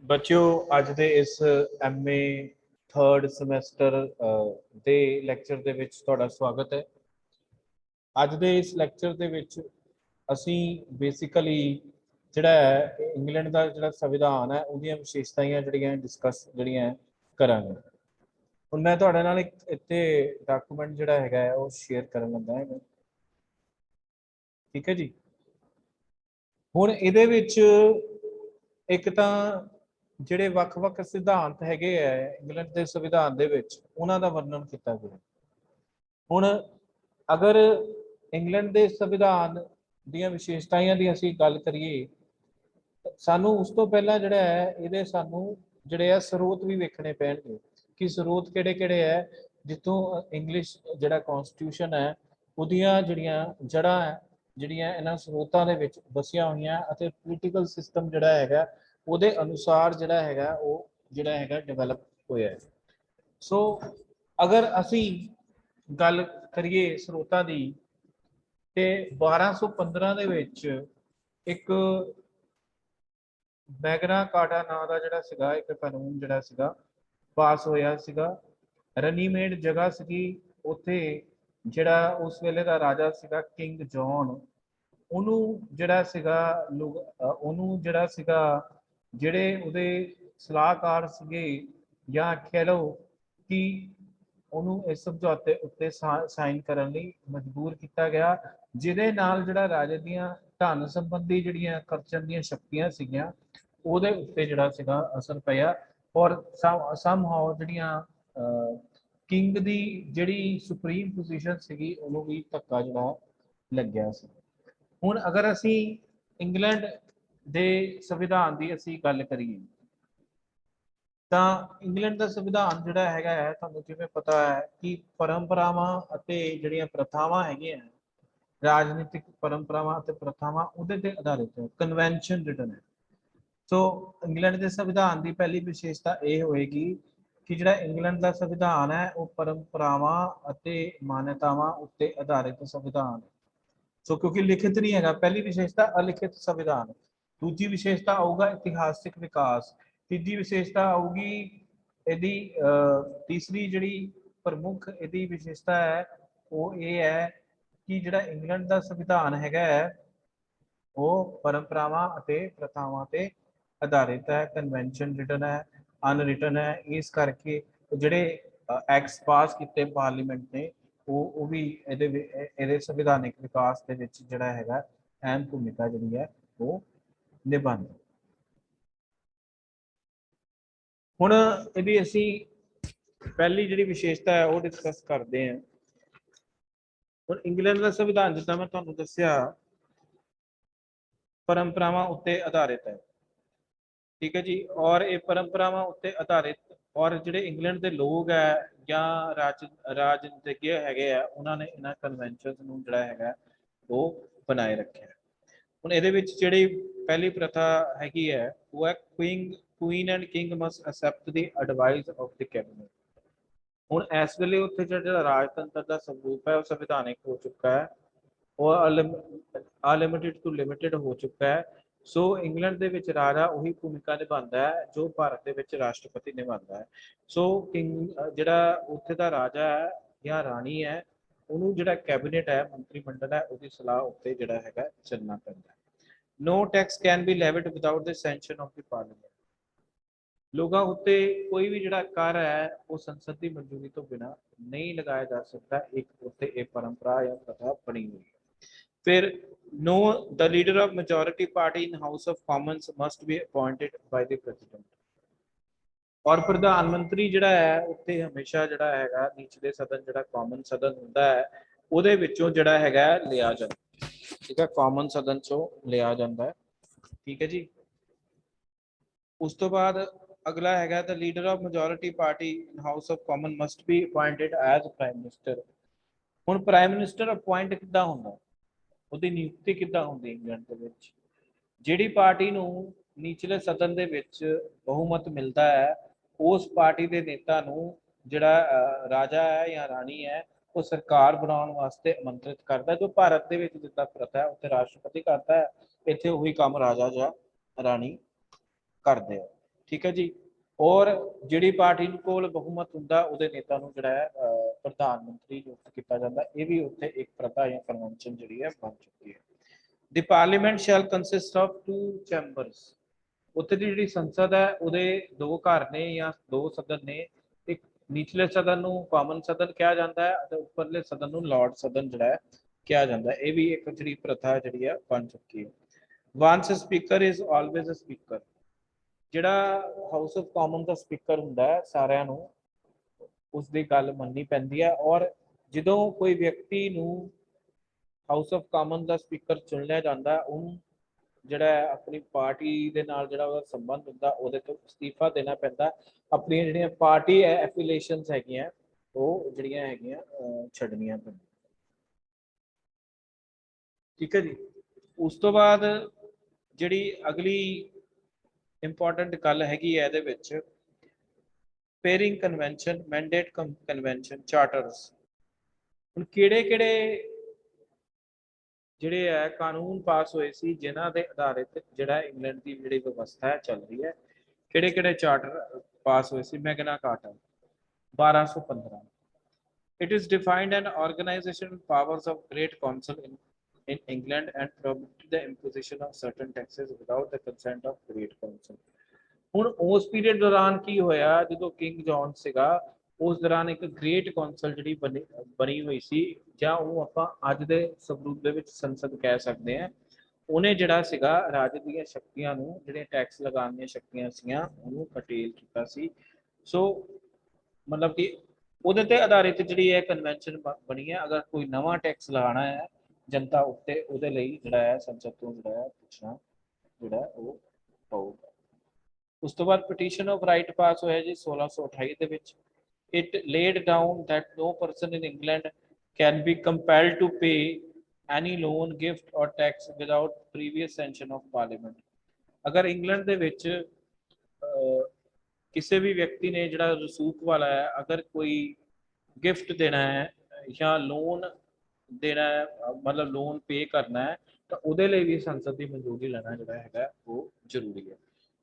बच्चों अज दे इस MA third semester दे lecture दे विच तुहाडा स्वागत है। अज दे इस लैक्चर दे विच असीं बेसिकली जिहड़ा है इंग्लैंड का जिहड़ा संविधान है उहदियां विशेषताएं जिहड़ियां डिस्कस जिहड़ियां करांगे। हुण मैं तुहाडे नाल एक इत्थे डॉक्यूमेंट जिहड़ा हैगा वो शेयर करन लगा है। ठीक है जी। हुण इहदे विच एक तां ਜਿਹੜੇ ਵੱਖ-ਵੱਖ ਸਿਧਾਂਤ ਹੈਗੇ ਆ ਇੰਗਲੈਂਡ ਦੇ ਸੰਵਿਧਾਨ ਦੇ ਵਿੱਚ ਉਹਨਾਂ ਦਾ ਵਰਣਨ ਕੀਤਾ ਗਿਆ। ਹੁਣ ਅਗਰ ਇੰਗਲੈਂਡ ਦੇ ਸੰਵਿਧਾਨ ਦੀਆਂ ਵਿਸ਼ੇਸ਼ਤਾਵਾਂ ਦੀ ਅਸੀਂ ਗੱਲ ਕਰੀਏ ਸਾਨੂੰ ਉਸ ਤੋਂ ਪਹਿਲਾਂ ਜਿਹੜਾ ਹੈ ਇਹਦੇ ਸਾਨੂੰ ਜਿਹੜੇ ਆ ਸਰੋਤ ਵੀ ਵੇਖਣੇ ਪੈਣਗੇ ਕਿ ਸਰੋਤ ਕਿਹੜੇ-ਕਿਹੜੇ ਹੈ ਜਿੱਥੋਂ ਇੰਗਲਿਸ਼ ਜਿਹੜਾ ਕਨਸਟੀਟਿਊਸ਼ਨ ਹੈ ਉਹਦੀਆਂ ਜਿਹੜੀਆਂ ਜੜ੍ਹਾਂ ਹੈ ਜਿਹੜੀਆਂ ਇਹਨਾਂ ਸਰੋਤਾਂ ਦੇ ਵਿੱਚ ਵਸੀਆਂ ਹੋਈਆਂ ਅਤੇ ਪੋਲੀਟੀਕਲ ਸਿਸਟਮ ਜਿਹੜਾ ਹੈਗਾ ਉਹਦੇ ਅਨੁਸਾਰ ਜਿਹੜਾ ਹੈਗਾ ਉਹ ਜਿਹੜਾ ਹੈਗਾ ਡਿਵੈਲਪ ਹੋਇਆ ਹੈ। ਸੋ ਅਗਰ ਅਸੀਂ ਗੱਲ ਕਰੀਏ ਸਰੋਤਾਂ ਦੀ ਤੇ 1215 ਦੇ ਵਿੱਚ ਇੱਕ ਮੈਗਨਾ ਕਾਰਟਾ ਨਾਂ ਦਾ ਜਿਹੜਾ ਸੀਗਾ ਇੱਕ ਕਾਨੂੰਨ ਜਿਹੜਾ ਸੀਗਾ ਪਾਸ ਹੋਇਆ ਸੀਗਾ। ਰਨੀਮੇਡ ਜਗ੍ਹਾ ਸੀਗੀ ਉੱਥੇ ਜਿਹੜਾ ਉਸ ਵੇਲੇ ਦਾ ਰਾਜਾ ਸੀਗਾ ਕਿੰਗ ਜੌਨ ਉਹਨੂੰ ਜਿਹੜਾ ਸੀਗਾ ਉਹਨੂੰ ਜਿਹੜਾ ਸੀਗਾ ਜਿਹੜੇ ਉਹਦੇ ਸਲਾਹਕਾਰ ਸੀਗੇ ਜਾਂ ਕਹਿ ਲਓ ਕਿ ਉਹਨੂੰ ਇਸ ਸਮਝੌਤੇ ਉੱਤੇ ਸਾਈਨ ਕਰਨ ਲਈ ਮਜਬੂਰ ਕੀਤਾ ਗਿਆ ਜਿਹਦੇ ਨਾਲ ਜਿਹੜਾ ਰਾਜੇ ਦੀਆਂ ਧਨ ਸੰਬੰਧੀ ਜਿਹੜੀਆਂ ਖਰਚਣ ਦੀਆਂ ਸ਼ਕਤੀਆਂ ਸੀਗੀਆਂ ਉਹਦੇ ਉੱਤੇ ਜਿਹੜਾ ਸੀਗਾ ਅਸਰ ਪਿਆ ਔਰ ਸਮਹਾਉ ਜਿਹੜੀਆਂ ਕਿੰਗ ਦੀ ਜਿਹੜੀ ਸੁਪਰੀਮ ਪੋਜੀਸ਼ਨ ਸੀਗੀ ਉਹਨੂੰ ਵੀ ਧੱਕਾ ਜਿਹੜਾ ਲੱਗਿਆ ਸੀ। ਹੁਣ ਅਗਰ ਅਸੀਂ ਇੰਗਲੈਂਡ ਦੇ ਸੰਵਿਧਾਨ ਦੀ ਅਸੀਂ ਗੱਲ ਕਰੀਏ ਤਾਂ ਇੰਗਲੈਂਡ ਦਾ ਸੰਵਿਧਾਨ ਜਿਹੜਾ ਹੈਗਾ ਹੈ ਤੁਹਾਨੂੰ ਜਿਵੇਂ ਪਤਾ ਹੈ ਕਿ ਪਰੰਪਰਾਵਾਂ ਅਤੇ ਜਿਹੜੀਆਂ ਪ੍ਰਥਾਵਾਂ ਹੈਗੀਆਂ ਰਾਜਨੀਤਿਕ ਪਰੰਪਰਾਵਾਂ ਅਤੇ ਪ੍ਰਥਾਵਾਂ ਉਹਦੇ ਤੇ ਆਧਾਰਿਤ ਹੈ। ਕਨਵੈਨਸ਼ਨ ਰਿਟਨ ਹੈ। ਸੋ ਇੰਗਲੈਂਡ ਦੇ ਸੰਵਿਧਾਨ ਦੀ ਪਹਿਲੀ ਵਿਸ਼ੇਸ਼ਤਾ ਇਹ ਹੋਏਗੀ ਕਿ ਜਿਹੜਾ ਇੰਗਲੈਂਡ ਦਾ ਸੰਵਿਧਾਨ ਹੈ ਉਹ ਪਰੰਪਰਾਵਾਂ ਅਤੇ ਮਾਨਤਾਵਾਂ ਉੱਤੇ ਆਧਾਰਿਤ ਸੰਵਿਧਾਨ ਹੈ। ਸੋ ਕਿਉਂਕਿ ਲਿਖਿਤ ਨਹੀਂ ਹੈਗਾ ਪਹਿਲੀ ਵਿਸ਼ੇਸ਼ਤਾ ਅਲਿਖਿਤ ਸੰਵਿਧਾਨ। ਦੂਜੀ ਵਿਸ਼ੇਸ਼ਤਾ ਆਊਗਾ ਇਤਿਹਾਸਿਕ ਵਿਕਾਸ। ਤੀਜੀ ਵਿਸ਼ੇਸ਼ਤਾ ਆਊਗੀ ਇਹਦੀ ਤੀਸਰੀ ਜਿਹੜੀ ਪ੍ਰਮੁੱਖ ਇਹਦੀ ਵਿਸ਼ੇਸ਼ਤਾ ਹੈ ਉਹ ਇਹ ਹੈ ਕਿ ਜਿਹੜਾ ਇੰਗਲੈਂਡ ਦਾ ਸੰਵਿਧਾਨ ਹੈਗਾ ਹੈ ਉਹ ਪਰੰਪਰਾਵਾਂ ਅਤੇ ਪ੍ਰਥਾਵਾਂ ਤੇ ਆਧਾਰਿਤ ਹੈ। ਕਨਵੈਨਸ਼ਨ ਰਿਟਨ ਹੈ ਅਨਰਿਟਨ ਹੈ। ਇਸ ਕਰਕੇ ਜਿਹੜੇ ਐਕਟਸ ਪਾਸ ਕੀਤੇ ਪਾਰਲੀਮੈਂਟ ਨੇ ਉਹ ਵੀ ਇਹਦੇ ਸੰਵਿਧਾਨਿਕ ਵਿਕਾਸ ਦੇ ਵਿੱਚ ਜਿਹੜਾ ਹੈਗਾ ਅਹਿਮ ਭੂਮਿਕਾ ਜਿਹੜੀ ਹੈ ਉਹ ਨਿਭਾਉਂਦਾ। ਹੁਣ ਇਹਦੀ ਅਸੀਂ ਪਹਿਲੀ ਜਿਹੜੀ ਵਿਸ਼ੇਸ਼ਤਾ ਹੈ ਉਹ ਡਿਸਕਸ ਕਰਦੇ ਹਾਂ। ਹੁਣ ਇੰਗਲੈਂਡ ਦਾ ਸੰਵਿਧਾਨ ਜਿੱਦਾਂ ਮੈਂ ਤੁਹਾਨੂੰ ਦੱਸਿਆ ਪਰੰਪਰਾਵਾਂ ਉੱਤੇ ਆਧਾਰਿਤ ਹੈ। ਠੀਕ ਹੈ ਜੀ। ਔਰ ਇਹ ਪਰੰਪਰਾਵਾਂ ਉੱਤੇ ਆਧਾਰਿਤ ਔਰ ਜਿਹੜੇ ਇੰਗਲੈਂਡ ਦੇ ਲੋਕ ਹੈ ਜਾਂ ਰਾਜਨੀਤਿਕ ਹੈਗੇ ਆ ਉਹਨਾਂ ਨੇ ਇਹਨਾਂ ਕਨਵੈਨਸ਼ਨਸ ਨੂੰ ਜਿਹੜਾ ਹੈਗਾ ਉਹ ਬਣਾਏ ਰੱਖਿਆ। ਹੁਣ ਇਹਦੇ ਵਿੱਚ ਜਿਹੜੀ ਪਹਿਲੀ ਪ੍ਰਥਾ ਹੈਗੀ ਹੈ ਉਹ ਹੈ Queen and king must accept the advice of the cabinet. ਹੁਣ ਇਸ ਵੇਲੇ ਉੱਥੇ ਜਿਹੜਾ ਰਾਜਤੰਤਰ ਦਾ ਸਰੂਪ ਹੈ ਉਹ ਸੰਵਿਧਾਨਿਕ ਹੋ ਚੁੱਕਾ ਹੈ ਉਹ ਅਨਲਿਮਿਟਿਡ ਤੋਂ ਲਿਮਿਟਿਡ ਹੋ ਚੁੱਕਾ ਹੈ। ਸੋ ਇੰਗਲੈਂਡ ਦੇ ਵਿੱਚ ਰਾਜਾ ਉਹੀ ਭੂਮਿਕਾ ਨਿਭਾਉਂਦਾ ਹੈ ਜੋ ਭਾਰਤ ਦੇ ਵਿੱਚ ਰਾਸ਼ਟਰਪਤੀ ਨਿਭਾਉਂਦਾ ਹੈ। ਸੋ ਜਿਹੜਾ ਉੱਥੇ ਦਾ ਰਾਜਾ ਹੈ ਜਾਂ ਰਾਣੀ ਹੈ ਉਹਨੂੰ ਜਿਹੜਾ ਕੈਬਨਿਟ ਹੈ ਮੰਤਰੀ ਮੰਡਲ ਹੈ ਉਹਦੀ ਸਲਾਹ ਉੱਤੇ ਜਿਹੜਾ ਹੈਗਾ ਚੱਲਣਾ ਪੈਂਦਾ ਹੈ। No tax can be levied without the sanction of the parliament। ਲੋਕਾਂ ਉੱਤੇ ਕੋਈ ਵੀ ਜਿਹੜਾ ਕਰ ਹੈ ਉਹ ਸੰਸਦ ਦੀ ਮਨਜ਼ੂਰੀ ਤੋਂ ਬਿਨਾਂ ਨਹੀਂ ਲਗਾਇਆ ਜਾ ਸਕਦਾ। ਇੱਕ ਉੱਤੇ ਇਹ ਪਰੰਪਰਾ ਜਾਂ ਪ੍ਰਥਾ ਬਣੀ ਹੋਈ ਹੈ। ਫਿਰ no the leader of majority party in House of Commons must be appointed by the president। ਔਰ ਪ੍ਰਧਾਨ ਮੰਤਰੀ ਜਿਹੜਾ ਹੈ ਉੱਥੇ ਹਮੇਸ਼ਾ ਜਿਹੜਾ ਹੈਗਾ ਨਿਚਲੇ ਸਦਨ ਜਿਹੜਾ ਕਾਮਨ ਸਦਨ ਹੁੰਦਾ ਹੈ ਉਹਦੇ ਵਿੱਚੋਂ ਜਿਹੜਾ ਹੈਗਾ ਲਿਆ ਜਾਂਦਾ। ਠੀਕ ਹੈ। ਕਾਮਨ ਸਦਨ ਚੋਂ ਲਿਆ ਜਾਂਦਾ ਹੈ। ਠੀਕ ਹੈ ਜੀ। ਉਸ ਤੋਂ ਬਾਅਦ ਅਗਲਾ ਹੈਗਾ the leader of majority party in House of Commons must be appointed as prime minister। ਹੁਣ ਪ੍ਰਾਈਮ ਮਿਨਿਸਟਰ ਅਪੁਆਇੰਟ ਕਿੱਦਾਂ ਹੁੰਦਾ ਉਹਦੀ ਨਿਯੁਕਤੀ ਕਿੱਦਾਂ ਹੁੰਦੀ ਇੰਗਲੈਂਡ ਦੇ ਵਿੱਚ ਜਿਹੜੀ ਪਾਰਟੀ ਨੂੰ ਨੀਚਲੇ ਸਦਨ ਦੇ ਵਿੱਚ ਬਹੁਮਤ ਮਿਲਦਾ ਹੈ ਉਸ ਪਾਰਟੀ ਦੇ ਨੇਤਾ ਨੂੰ ਜਿਹੜਾ ਰਾਜਾ ਹੈ ਜਾਂ ਰਾਣੀ ਹੈ ਉਹ ਸਰਕਾਰ ਬਣਾਉਣ ਵਾਸਤੇ ਆਮੰਤਰਿਤ ਕਰਦਾ। ਜੋ ਭਾਰਤ ਦੇ ਵਿੱਚ ਜਿੱਦਾਂ ਪ੍ਰਥਾ ਹੈ ਉੱਥੇ ਰਾਸ਼ਟਰਪਤੀ ਕਰਦਾ ਹੈ ਇੱਥੇ ਉਹੀ ਕੰਮ ਰਾਜਾ ਜਾਂ ਰਾਣੀ ਕਰਦੇ ਆ। ठीक है जी। और ਜਿਹੜੀ ਪਾਰਟੀ ਕੋਲ ਬਹੁਮਤ ਹੁੰਦਾ ਉਹਦੇ ਨੇਤਾ ਨੂੰ ਜਿਹੜਾ ਹੈ ਪ੍ਰਧਾਨ ਮੰਤਰੀ ਨਿਯੁਕਤ ਕੀਤਾ ਜਾਂਦਾ। ਇਹ ਵੀ ਉੱਥੇ ਇੱਕ ਪ੍ਰਥਾ ਜਾਂ ਕਨਵੈਨਸ਼ਨ ਜਿਹੜੀ ਹੈ ਬਣ ਚੁੱਕੀ ਹੈ। The parliament shall consist of 2 chambers। ਉੱਥੇ ਦੀ ਜਿਹੜੀ ਸੰਸਦ ਹੈ ਉਹਦੇ 2 ਘਰ ਨੇ ਜਾਂ 2 ਸਦਨ ਨੇ। ਇੱਕ ਨੀਚਲੇ ਸਦਨ ਨੂੰ ਕਾਮਨ ਸਦਨ ਕਿਹਾ ਜਾਂਦਾ ਹੈ ਅਤੇ ਉੱਪਰਲੇ ਸਦਨ ਨੂੰ ਲਾਰਡ ਸਦਨ ਜਿਹੜਾ ਹੈ ਕਿਹਾ ਜਾਂਦਾ ਹੈ। ਇਹ ਵੀ ਇੱਕ ਜਿਹੜੀ ਪ੍ਰਥਾ ਜਿਹੜੀ ਹੈ ਬਣ ਚੁੱਕੀ ਹੈ। Once a speaker is always a speaker। ਜਿਹੜਾ house of common the speaker ਹੁੰਦਾ ਹੈ ਸਾਰਿਆਂ ਨੂੰ ਉਸ ਦੀ ਗੱਲ ਮੰਨਣੀ ਪੈਂਦੀ ਹੈ। ਔਰ ਜਦੋਂ ਕੋਈ ਵਿਅਕਤੀ ਨੂੰ house of common the speaker ਚੁਣ ਲਿਆ ਜਾਂਦਾ ਉਹਨੂੰ ਜਿਹੜਾ ਆਪਣੀ ਪਾਰਟੀ ਦੇ ਨਾਲ ਜਿਹੜਾ ਉਹਦਾ ਸੰਬੰਧ ਹੁੰਦਾ ਉਹਦੇ ਤੋਂ ਅਸਤੀਫਾ ਦੇਣਾ ਪੈਂਦਾ। ਆਪਣੀਆਂ ਜਿਹੜੀਆਂ ਪਾਰਟੀ ਐਫੀਲੀਏਸ਼ਨਸ ਹੈਗੀਆਂ ਉਹ ਜਿਹੜੀਆਂ ਹੈਗੀਆਂ ਛੱਡਣੀਆਂ ਪੈਂਦੀਆਂ। ਠੀਕ ਹੈ ਜੀ। ਉਸ ਤੋਂ ਬਾਅਦ ਜਿਹੜੀ ਅਗਲੀ ਇੰਪੋਰਟੈਂਟ ਗੱਲ ਹੈਗੀ ਹੈ ਇਹਦੇ ਵਿੱਚ ਪੇਰਿੰਗ ਕਨਵੈਨਸ਼ਨ, ਮੈਂਡੇਟ ਕਨਵੈਨਸ਼ਨ, ਚਾਰਟਰਸ। ਹੁਣ ਕਿਹੜੇ ਜਿਹੜੇ ਹੈ ਕਾਨੂੰਨ ਪਾਸ ਹੋਏ ਸੀ ਜਿਨ੍ਹਾਂ ਦੇ ਆਧਾਰਿਤ ਜਿਹੜਾ ਇੰਗਲੈਂਡ ਦੀ ਜਿਹੜੀ ਵਿਵਸਥਾ ਹੈ ਚੱਲ ਰਹੀ ਹੈ। ਕਿਹੜੇ ਚਾਰਟਰ ਪਾਸ ਹੋਏ ਸੀ। Magna ਕਾਰਟਾ 1215। It is defined an organization and powers of Great Council in England and prohibited the imposition of certain taxes without the consent of Great Council। ਹੁਣ ਉਸ ਪੀਰੀਅਡ ਦੌਰਾਨ ਕੀ ਹੋਇਆ ਜਦੋਂ ਕਿੰਗ ਜੌਨ ਸੀਗਾ ਉਸ ਦੌਰਾਨ ਇੱਕ ਗ੍ਰੇਟ ਕੌਂਸਲ ਜਿਹੜੀ ਬਣੀ ਹੋਈ ਸੀ ਜਾਂ ਉਹ ਆਪਾਂ ਅੱਜ ਦੇ ਸਰੂਪ ਦੇ ਵਿੱਚ ਸੰਸਦ ਕਹਿ ਸਕਦੇ ਹਾਂ। ਉਹਨੇ ਜਿਹੜਾ ਸੀਗਾ ਰਾਜ ਦੀਆਂ ਸ਼ਕਤੀਆਂ ਨੂੰ ਜਿਹੜੀਆਂ ਟੈਕਸ ਲਗਾਉਣ ਦੀਆਂ ਸ਼ਕਤੀਆਂ ਸੀਗੀਆਂ ਉਹਨੂੰ ਕਟੇਲ ਕੀਤਾ ਸੀ। ਸੋ ਮਤਲਬ ਕਿ ਉਹਦੇ ਤੇ ਆਧਾਰਿਤ ਜਿਹੜੀ ਹੈ ਕਨਵੈਨਸ਼ਨ ਬਣੀ ਹੈ। ਅਗਰ ਕੋਈ ਨਵਾਂ ਟੈਕਸ ਲਗਾਉਣਾ ਹੈ ਜਨਤਾ ਉੱਤੇ ਉਹਦੇ ਲਈ ਜਿਹੜਾ ਹੈ ਸੰਸਦ ਤੋਂ ਜਿਹੜਾ ਹੈ ਪੁੱਛਣਾ ਜਿਹੜਾ ਉਹ ਪਊਗਾ। ਉਸ ਤੋਂ ਬਾਅਦ ਪਟੀਸ਼ਨ ਆਫ ਰਾਈਟ ਪਾਸ ਹੋਇਆ ਜੀ 1628 ਦੇ ਵਿੱਚ। It laid down that no person in England can be compelled to pay any loan, gift or tax without previous sanction of parliament। ਅਗਰ ਇੰਗਲੈਂਡ ਦੇ ਵਿੱਚ ਕਿਸੇ ਵੀ ਵਿਅਕਤੀ ਨੇ ਜਿਹੜਾ ਰਸੂਖ ਵਾਲਾ ਹੈ ਅਗਰ ਕੋਈ ਗਿਫਟ ਦੇਣਾ ਹੈ ਜਾਂ ਲੋਨ ਦੇਣਾ ਹੈ ਮਤਲਬ ਲੋਨ ਪੇ ਕਰਨਾ ਹੈ ਤਾਂ ਉਹਦੇ ਲਈ ਵੀ ਸੰਸਦ ਦੀ ਮਨਜ਼ੂਰੀ ਲੈਣਾ ਜਿਹੜਾ ਹੈਗਾ ਉਹ ਜ਼ਰੂਰੀ ਹੈ।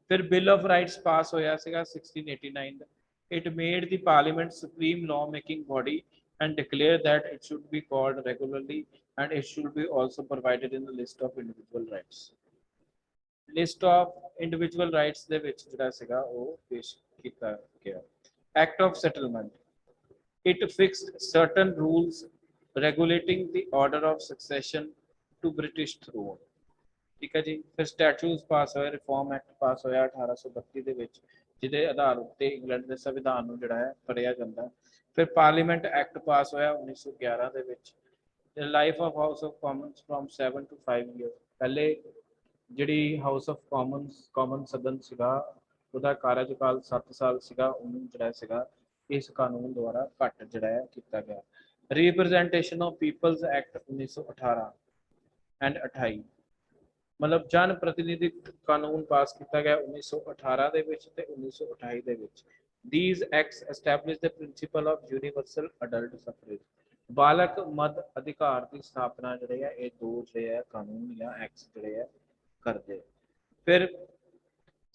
ਫਿਰ ਬਿੱਲ ਆਫ ਰਾਈਟਸ ਪਾਸ ਹੋਇਆ ਸੀਗਾ 1689 ਦਾ। It made the parliament supreme law making body and declared that it should be called regularly and it should be also provided in the list of individual rights। List of individual rights ਦੇ ਵਿੱਚ ਜਿਹੜਾ ਸੀਗਾ ਉਹ ਪੇਸ਼ ਕੀਤਾ ਗਿਆ। Act of settlement। It fixed certain rules regulating the order of succession to British throne। ਠੀਕ ਹੈ ਜੀ। ਫਿਰ ਸਟੈਚੂਸ ਪਾਸ ਹੋਇਆ, ਰਿਫਾਰਮ ਐਕਟ ਪਾਸ ਹੋਇਆ 1832 ਦੇ ਵਿੱਚ ਜਿਹਦੇ ਆਧਾਰ ਉੱਤੇ ਇੰਗਲੈਂਡ ਦੇ ਸੰਵਿਧਾਨ ਨੂੰ ਜਿਹੜਾ ਹੈ ਪੜ੍ਹਿਆ ਜਾਂਦਾ। ਫਿਰ ਪਾਰਲੀਮੈਂਟ ਐਕਟ ਪਾਸ ਹੋਇਆ 1911 ਦੇ ਵਿੱਚ। Life of house of Commons from 7 to 5 years। ਪਹਿਲੇ ਜਿਹੜੀ ਹਾਊਸ ਆਫ ਕਾਮਨ ਸਦਨ ਸੀਗਾ ਉਹਦਾ ਕਾਰਜਕਾਲ 7 ਸਾਲ ਸੀਗਾ। ਉਹਨੂੰ ਜਿਹੜਾ ਸੀਗਾ ਇਸ ਕਾਨੂੰਨ ਦੁਆਰਾ ਘੱਟ ਜਿਹੜਾ ਹੈ ਕੀਤਾ ਗਿਆ। Representation of peoples act 1918 and 28 ਮਤਲਬ ਜਨ ਪ੍ਰਤੀਨਿਧਿਕ ਕਾਨੂੰਨ ਪਾਸ ਕੀਤਾ ਗਿਆ 1918 ਦੇ ਵਿੱਚ ਤੇ 1928 ਦੇ ਵਿੱਚ। These acts establish the principle of universal adult suffrage। ਬਾਲਕ ਮਤ ਅਧਿਕਾਰ ਦੀ ਸਥਾਪਨਾ ਜਿਹੜੇ ਹੈ ਇਹ ਦੋ ਜਿਹੜੇ ਹੈ ਕਾਨੂੰਨ ਜਾਂ ਐਕਟਸ ਜਿਹੜੇ ਹੈ ਕਰਦੇ। ਫਿਰ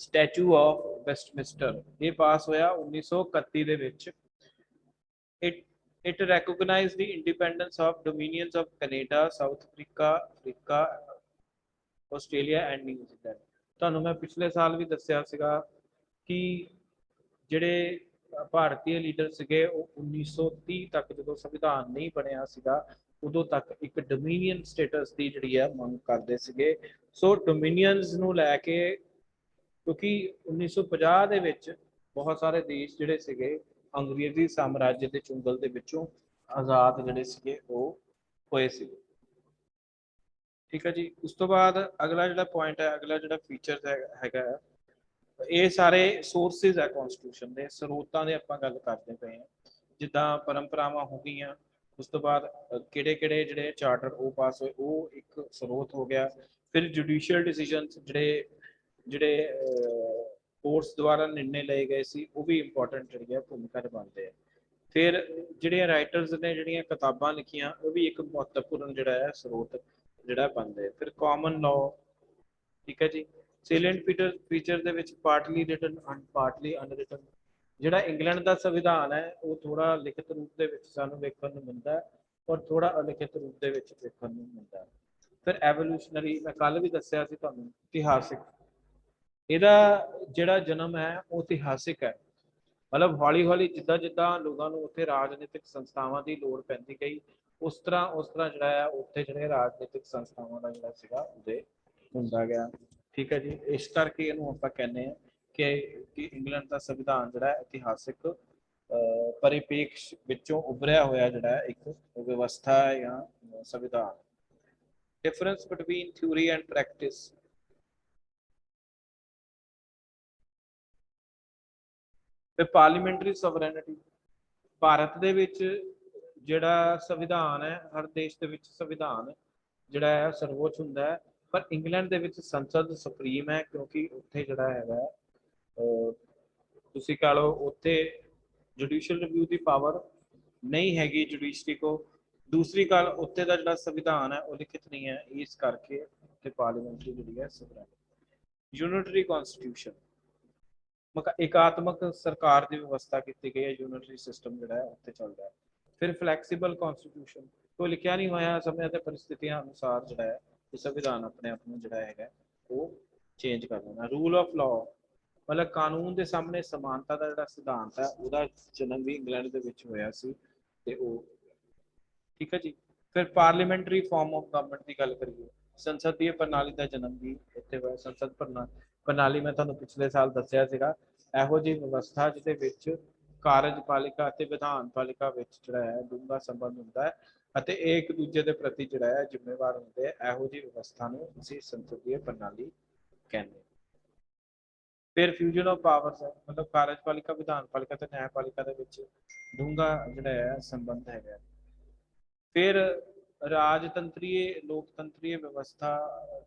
ਸਟੈਚੂ ਆਫ ਵੈਸਟਮਿੰਸਟਰ ਇਹ ਪਾਸ ਹੋਇਆ 1931 ਦੇ ਵਿੱਚ। It recognized the independence of dominions of Canada, South Africa, Australia and New Zealand. ਤੁਹਾਨੂੰ ਮੈਂ ਪਿਛਲੇ ਸਾਲ ਵੀ ਦੱਸਿਆ ਸੀਗਾ ਕਿ ਜਿਹੜੇ ਭਾਰਤੀ ਲੀਡਰ ਸੀਗੇ ਉਹ 1930 ਤੱਕ ਜਦੋਂ ਸੰਵਿਧਾਨ ਨਹੀਂ ਬਣਿਆ ਸੀਗਾ ਉਦੋਂ ਤੱਕ ਇੱਕ ਡੋਮੀਨੀਅਨ ਸਟੇਟਸ ਦੀ ਜਿਹੜੀ ਹੈ ਮੰਗ ਕਰਦੇ ਸੀਗੇ। ਸੋ ਡੋਮੀਨੀਅਨਸ ਨੂੰ ਲੈ ਕੇ ਕਿਉਂਕਿ 1950 ਦੇ ਵਿੱਚ ਬਹੁਤ ਸਾਰੇ ਦੇਸ਼ ਜਿਹੜੇ ਸੀਗੇ ਅੰਗਰੇਜ਼ੀ ਸਾਮਰਾਜ ਦੇ ਚੁੰਗਲ ਦੇ ਵਿੱਚੋਂ ਆਜ਼ਾਦ ਜਿਹੜੇ ਸੀਗੇ ਉਹ ਹੋਏ ਸੀ। ਠੀਕ ਹੈ ਜੀ। ਉਸ ਤੋਂ ਬਾਅਦ ਅਗਲਾ ਜਿਹੜਾ ਪੁਆਇੰਟ ਹੈ ਅਗਲਾ ਜਿਹੜਾ ਫੀਚਰ ਹੈਗਾ ਇਹ ਸਾਰੇ ਸੋਰਸਿਸ ਹੈ ਕਨਸਟੀਟਿਊਸ਼ਨ ਦੇ ਸਰੋਤਾਂ ਦੇ ਆਪਾਂ ਗੱਲ ਕਰਦੇ ਪਏ ਹਾਂ ਜਿੱਦਾਂ ਪਰੰਪਰਾਵਾਂ ਹੋ ਗਈਆਂ। ਉਸ ਤੋਂ ਬਾਅਦ ਕਿਹੜੇ ਜਿਹੜੇ ਚਾਰਟਰ ਉਹ ਪਾਸ ਹੋਏ ਉਹ ਇੱਕ ਸਰੋਤ ਹੋ ਗਿਆ। ਫਿਰ ਜੁਡੀਸ਼ੀਅਲ ਡਿਸੀਜਨਸ ਜਿਹੜੇ ਕੋਰਟਸ ਦੁਆਰਾ ਨਿਰਣੇ ਲਏ ਗਏ ਸੀ ਉਹ ਵੀ ਇੰਪੋਰਟੈਂਟ ਜਿਹੜੀ ਹੈ ਭੂਮਿਕਾ ਨਿਭਾਉਂਦੇ ਆ। ਫਿਰ ਜਿਹੜੀਆਂ ਰਾਈਟਰਸ ਨੇ ਜਿਹੜੀਆਂ ਕਿਤਾਬਾਂ ਲਿਖੀਆਂ ਉਹ ਵੀ ਇੱਕ ਮਹੱਤਵਪੂਰਨ ਜਿਹੜਾ ਹੈ ਸਰੋਤ ਜਿਹੜਾ ਬਣਦੇ। ਫਿਰ ਕਾਮਨ ਲਾਅ ਠੀਕ ਹੈ ਜੀ। ਸੇਲੈਂਟ ਫੀਚਰ ਦੇ ਵਿੱਚ ਪਾਰਟਲੀ ਰਿਟਨ ਐਂਡ ਪਾਰਟਲੀ ਅਨਰਿਟਨ। ਜਿਹੜਾ ਇੰਗਲੈਂਡ ਦਾ ਸੰਵਿਧਾਨ ਹੈ ਉਹ ਥੋੜਾ ਲਿਖਿਤ ਰੂਪ ਦੇ ਵਿੱਚ ਸਾਨੂੰ ਵੇਖਣ ਨੂੰ ਮਿਲਦਾ ਹੈ ਔਰ ਥੋੜਾ ਅਲਿਖਿਤ ਰੂਪ ਦੇ ਵਿੱਚ ਵੇਖਣ ਨੂੰ ਮਿਲਦਾ ਹੈ। ਫਿਰ ਐਵੋਲੂਸ਼ਨਰੀ, ਮੈਂ ਕੱਲ ਵੀ ਦੱਸਿਆ ਸੀ ਤੁਹਾਨੂੰ, ਇਤਿਹਾਸਿਕ। ਇਹਦਾ ਜਿਹੜਾ ਜਨਮ ਹੈ ਉਹ ਇਤਿਹਾਸਿਕ ਹੈ, ਮਤਲਬ ਹੌਲੀ ਹੌਲੀ ਜਿੱਦਾਂ ਜਿੱਦਾਂ ਲੋਕਾਂ ਨੂੰ ਉੱਥੇ ਰਾਜਨੀਤਿਕ ਸੰਸਥਾਵਾਂ ਦੀ ਲੋੜ ਪੈਂਦੀ ਗਈ, ਉਸ ਤਰ੍ਹਾਂ ਜਿਹੜਾ ਹੈ ਉੱਥੇ ਜਿਹੜੇ ਰਾਜਨੀਤਿਕ ਸੰਸਥਾਵਾਂ ਦਾ ਜਿਹੜਾ ਸੀਗਾ ਉਹਦੇ ਹੁੰਦਾ ਗਿਆ। ਠੀਕ ਹੈ ਜੀ, ਇਸ ਕਰਕੇ ਇਹਨੂੰ ਆਪਾਂ ਕਹਿੰਦੇ ਹਾਂ ਕਿ ਇੰਗਲੈਂਡ ਦਾ ਸੰਵਿਧਾਨ ਜਿਹੜਾ ਹੈ ਇਤਿਹਾਸਿਕ ਪਰਿਪੇਖ ਵਿੱਚੋਂ ਉਭਰਿਆ ਹੋਇਆ ਜਿਹੜਾ ਇੱਕ ਵਿਵਸਥਾ ਹੈ ਜਾਂ ਸੰਵਿਧਾਨ। Difference between theory and practice. ਤੇ ਪਾਰਲੀਮੈਂਟਰੀ ਸੋਵਰੇਨਿਟੀ, ਭਾਰਤ ਦੇ ਵਿੱਚ ਜਿਹੜਾ ਸੰਵਿਧਾਨ ਹੈ, ਹਰ ਦੇਸ਼ ਦੇ ਵਿੱਚ ਸੰਵਿਧਾਨ ਜਿਹੜਾ ਹੈ ਸਰਵੋੱਚ ਹੁੰਦਾ ਹੈ, ਪਰ ਇੰਗਲੈਂਡ ਦੇ ਵਿੱਚ ਸੰਸਦ ਸੁਪਰੀਮ ਹੈ, ਕਿਉਂਕਿ ਉੱਥੇ ਜਿਹੜਾ ਹੈਗਾ ਤੁਸੀਂ ਕਹ ਲਓ ਉੱਥੇ ਜੁਡੀਸ਼ੀਅਲ ਰਿਵਿਊ ਦੀ ਪਾਵਰ ਨਹੀਂ ਹੈਗੀ ਜੁਡੀਸ਼ਰੀ ਕੋ। ਦੂਸਰੀ ਗੱਲ, ਉੱਥੇ ਦਾ ਜਿਹੜਾ ਸੰਵਿਧਾਨ ਹੈ ਉਹ ਲਿਖਿਤ ਨਹੀਂ ਹੈ, ਇਸ ਕਰਕੇ ਉੱਥੇ ਪਾਰਲੀਮੈਂਟਰੀ ਜਿਹੜੀ ਹੈ ਸੋਵਰੇਨਿਟੀ। ਯੂਨਿਟਰੀ ਕਨਸਟੀਟਿਊਸ਼ਨ, एकात्मक सरकार की व्यवस्था की गई है, यूनिटरी सिस्टम जो है उत्थे चलता है। फिर फ्लैक्सीबल कॉन्स्टिट्यूशन, कोई लिखा नहीं होया, समय ते परिस्थितियां अनुसार जो है संविधान अपने आप में जोड़ा है वो चेंज कर देना। रूल ऑफ लॉ, मतलब कानून के सामने समानता का जो सिद्धांत है उसका जन्म भी इंग्लैंड के विच होया सी ते वो। ठीक है जी। फिर पार्लीमेंटरी फॉर्म ऑफ गवर्नमेंट की गल करिए, संसदीय प्रणाली का जन्म भी इत्थे होया। संसद प्रणाली मैं तुहानूं पिछले साल दस्सिया सीगा, ਇਹੋ ਜਿਹੀ ਵਿਵਸਥਾ ਜਿਹਦੇ ਵਿੱਚ ਕਾਰਜਪਾਲਿਕਾ ਅਤੇ ਵਿਧਾਨਪਾਲਿਕਾ ਵਿੱਚ ਜਿਹੜਾ ਹੈ ਡੂੰਘਾ ਸੰਬੰਧ ਹੁੰਦਾ ਹੈ ਅਤੇ ਇਹ ਇੱਕ ਦੂਜੇ ਦੇ ਪ੍ਰਤੀ ਜਿਹੜਾ ਹੈ ਜ਼ਿੰਮੇਵਾਰ ਹੁੰਦੇ ਆ। ਇਹੋ ਜਿਹੀ ਵਿਵਸਥਾ ਨੂੰ ਅਸੀਂ ਸੰਸਦੀय ਪ੍ਰਣਾਲੀ ਕਹਿੰਦੇ। ਫਿਰ ਫਿਊਜ਼ਨ ਆਫ ਪਾਵਰਸ ਹੈ, ਮਤਲਬ ਕਾਰਜਪਾਲਿਕਾ, ਵਿਧਾਨਪਾਲਿਕਾ ਤੇ ਨਿਆਂਪਾਲਿਕਾ ਦੇ ਵਿੱਚ ਡੂੰਘਾ ਜਿਹੜਾ ਹੈ ਸੰਬੰਧ ਹੈਗਾ। ਫਿਰ ਰਾਜਤੰਤਰੀ ਲੋਕਤੰਤਰੀ ਵਿਵਸਥਾ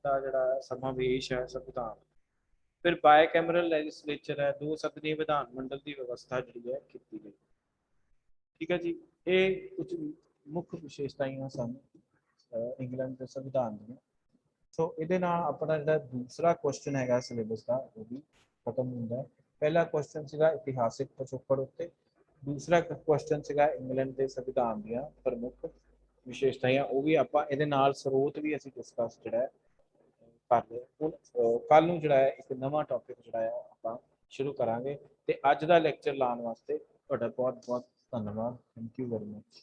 ਦਾ ਜਿਹੜਾ ਸਮਾਵੇਸ਼ ਹੈ ਸੰਵਿਧਾਨ। फिर बाय कैमरल लैजिस्लेचर है, दो सदनी विधान मंडल की व्यवस्था जी है की गई। ठीक है जी, ये कुछ मुख्य विशेषताएं सन इंग्लैंड के संविधान दी। सो ये अपना जो दूसरा क्वेश्चन है सिलेबस का वो भी खत्म होता है। पहला क्वेश्चन से इतिहासिक पिछोकड़ उत्ते, दूसरा क्वेश्चन से इंग्लैंड के संविधान दी प्रमुख विशेषताएं, वो भी आप स्रोत भी असी डिस्कस जो कर रहे। ਹੁਣ ਕੱਲ ਨੂੰ ਜਿਹੜਾ ਹੈ ਇੱਕ ਨਵਾਂ ਟੌਪਿਕ ਜਿਹੜਾ ਹੈ ਆਪਾਂ ਸ਼ੁਰੂ ਕਰਾਂਗੇ। ਤੇ ਅੱਜ ਦਾ ਲੈਕਚਰ ਲਾਉਣ ਵਾਸਤੇ ਤੁਹਾਡਾ ਬਹੁਤ ਬਹੁਤ ਧੰਨਵਾਦ। Thank you very much.